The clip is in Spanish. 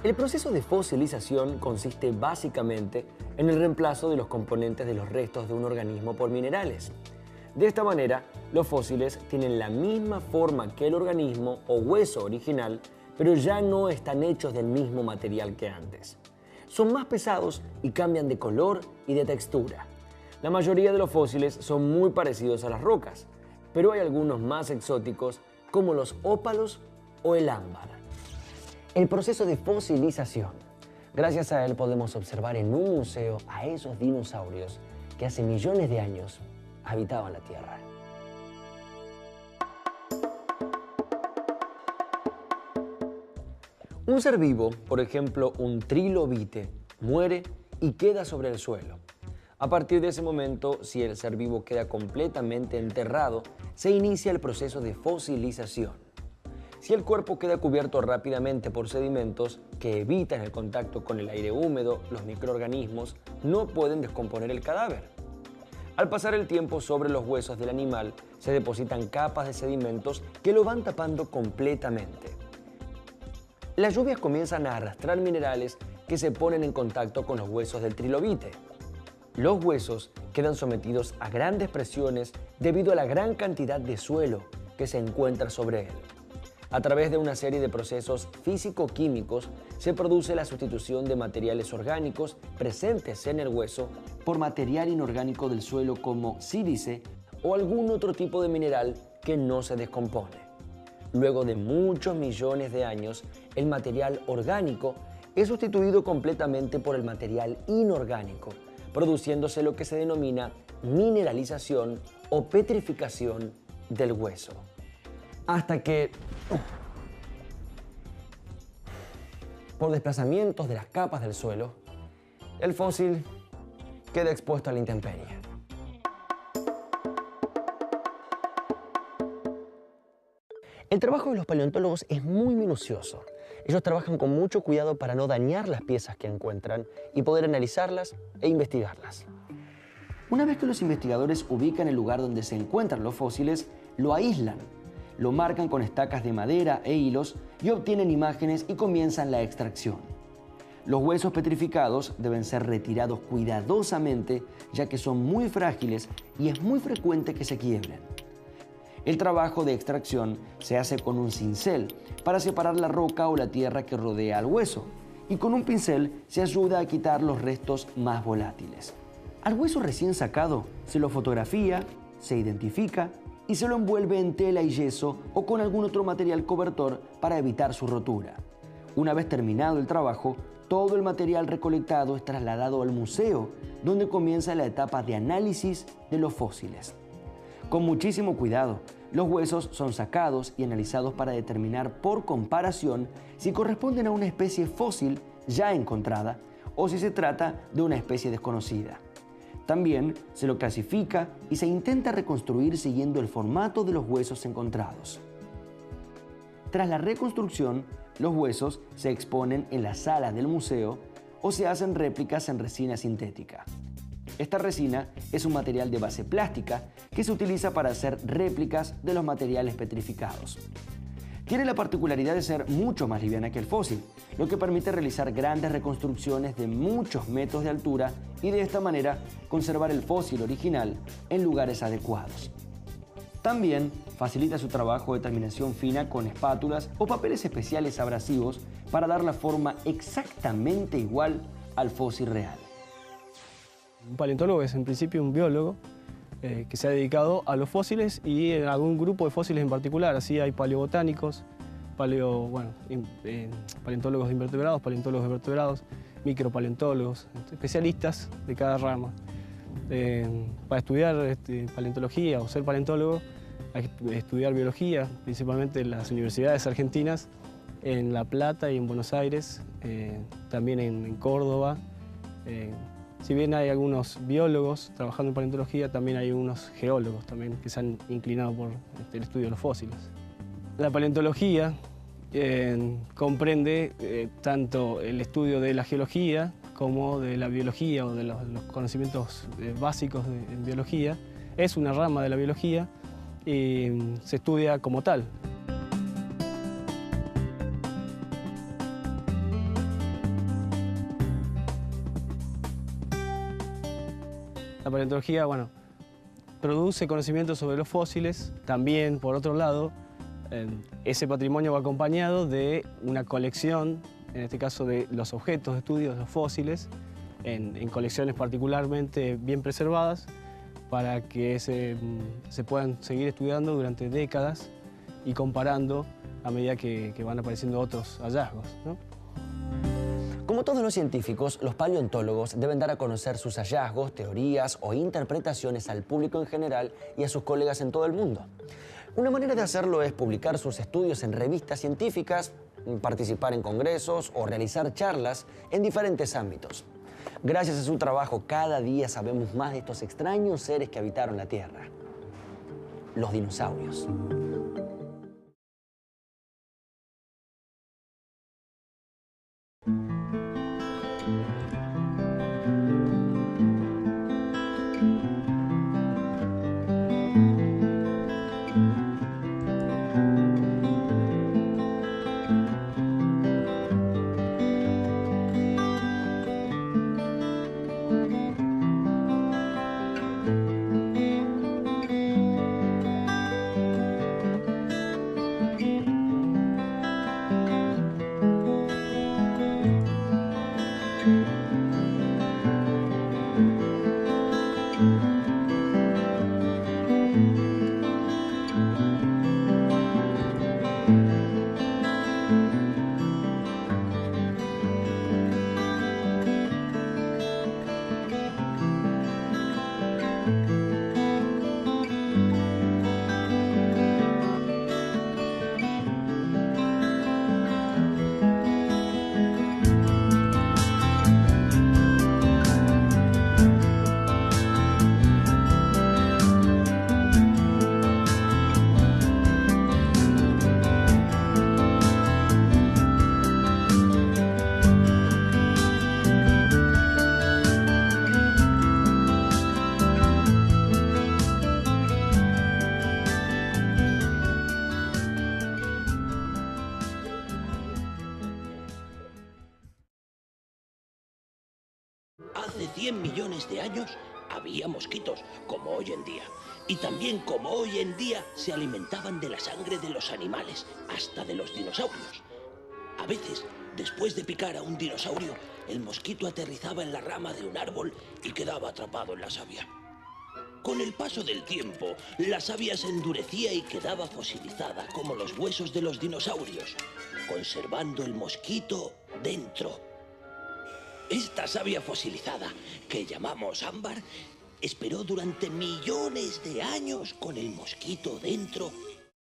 El proceso de fosilización consiste básicamente en el reemplazo de los componentes de los restos de un organismo por minerales. De esta manera, los fósiles tienen la misma forma que el organismo o hueso original, pero ya no están hechos del mismo material que antes. Son más pesados y cambian de color y de textura. La mayoría de los fósiles son muy parecidos a las rocas, pero hay algunos más exóticos como los ópalos o el ámbar. El proceso de fosilización. Gracias a él podemos observar en un museo a esos dinosaurios que hace millones de años habitaban la Tierra. Un ser vivo, por ejemplo un trilobite, muere y queda sobre el suelo. A partir de ese momento, si el ser vivo queda completamente enterrado, se inicia el proceso de fosilización. Si el cuerpo queda cubierto rápidamente por sedimentos que evitan el contacto con el aire húmedo, los microorganismos no pueden descomponer el cadáver. Al pasar el tiempo sobre los huesos del animal, se depositan capas de sedimentos que lo van tapando completamente. Las lluvias comienzan a arrastrar minerales que se ponen en contacto con los huesos del trilobite. Los huesos quedan sometidos a grandes presiones debido a la gran cantidad de suelo que se encuentra sobre él. A través de una serie de procesos físico-químicos se produce la sustitución de materiales orgánicos presentes en el hueso por material inorgánico del suelo como sílice o algún otro tipo de mineral que no se descompone. Luego de muchos millones de años, el material orgánico es sustituido completamente por el material inorgánico, produciéndose lo que se denomina mineralización o petrificación del hueso. Hasta que, por desplazamientos de las capas del suelo, el fósil queda expuesto a la intemperie. El trabajo de los paleontólogos es muy minucioso. Ellos trabajan con mucho cuidado para no dañar las piezas que encuentran y poder analizarlas e investigarlas. Una vez que los investigadores ubican el lugar donde se encuentran los fósiles, lo aíslan, lo marcan con estacas de madera e hilos y obtienen imágenes y comienzan la extracción. Los huesos petrificados deben ser retirados cuidadosamente, ya que son muy frágiles y es muy frecuente que se quiebren. El trabajo de extracción se hace con un cincel para separar la roca o la tierra que rodea al hueso, y con un pincel se ayuda a quitar los restos más volátiles. Al hueso recién sacado se lo fotografía, se identifica y se lo envuelve en tela y yeso o con algún otro material cobertor para evitar su rotura. Una vez terminado el trabajo, todo el material recolectado es trasladado al museo, donde comienza la etapa de análisis de los fósiles. Con muchísimo cuidado, los huesos son sacados y analizados para determinar por comparación si corresponden a una especie fósil ya encontrada o si se trata de una especie desconocida. También se lo clasifica y se intenta reconstruir siguiendo el formato de los huesos encontrados. Tras la reconstrucción, los huesos se exponen en la sala del museo o se hacen réplicas en resina sintética. Esta resina es un material de base plástica que se utiliza para hacer réplicas de los materiales petrificados. Tiene la particularidad de ser mucho más liviana que el fósil, lo que permite realizar grandes reconstrucciones de muchos metros de altura y de esta manera conservar el fósil original en lugares adecuados. También facilita su trabajo de terminación fina con espátulas o papeles especiales abrasivos para dar la forma exactamente igual al fósil real. Un paleontólogo es en principio un biólogo que se ha dedicado a los fósiles y a algún grupo de fósiles en particular. Así hay paleobotánicos, paleontólogos de invertebrados, paleontólogos de vertebrados, micropaleontólogos, especialistas de cada rama. Para estudiar paleontología o ser paleontólogo hay que estudiar biología, principalmente en las universidades argentinas, en La Plata y en Buenos Aires, también en Córdoba. Si bien hay algunos biólogos trabajando en paleontología, también hay unos geólogos también que se han inclinado por el estudio de los fósiles. La paleontología comprende tanto el estudio de la geología como de la biología o de los conocimientos básicos en biología. Es una rama de la biología y se estudia como tal. La paleontología, bueno, produce conocimiento sobre los fósiles. También, por otro lado, ese patrimonio va acompañado de una colección, en este caso de los objetos de estudio, de los fósiles, en colecciones particularmente bien preservadas, para que se puedan seguir estudiando durante décadas y comparando a medida que van apareciendo otros hallazgos, ¿no? Como todos los científicos, los paleontólogos deben dar a conocer sus hallazgos, teorías o interpretaciones al público en general y a sus colegas en todo el mundo. Una manera de hacerlo es publicar sus estudios en revistas científicas, participar en congresos o realizar charlas en diferentes ámbitos. Gracias a su trabajo, cada día sabemos más de estos extraños seres que habitaron la Tierra. Los dinosaurios. Hace 100 millones de años había mosquitos, como hoy en día. Y también como hoy en día se alimentaban de la sangre de los animales, hasta de los dinosaurios. A veces, después de picar a un dinosaurio, el mosquito aterrizaba en la rama de un árbol y quedaba atrapado en la savia. Con el paso del tiempo, la savia se endurecía y quedaba fosilizada, como los huesos de los dinosaurios, conservando el mosquito dentro. Esta savia fosilizada, que llamamos ámbar, esperó durante millones de años con el mosquito dentro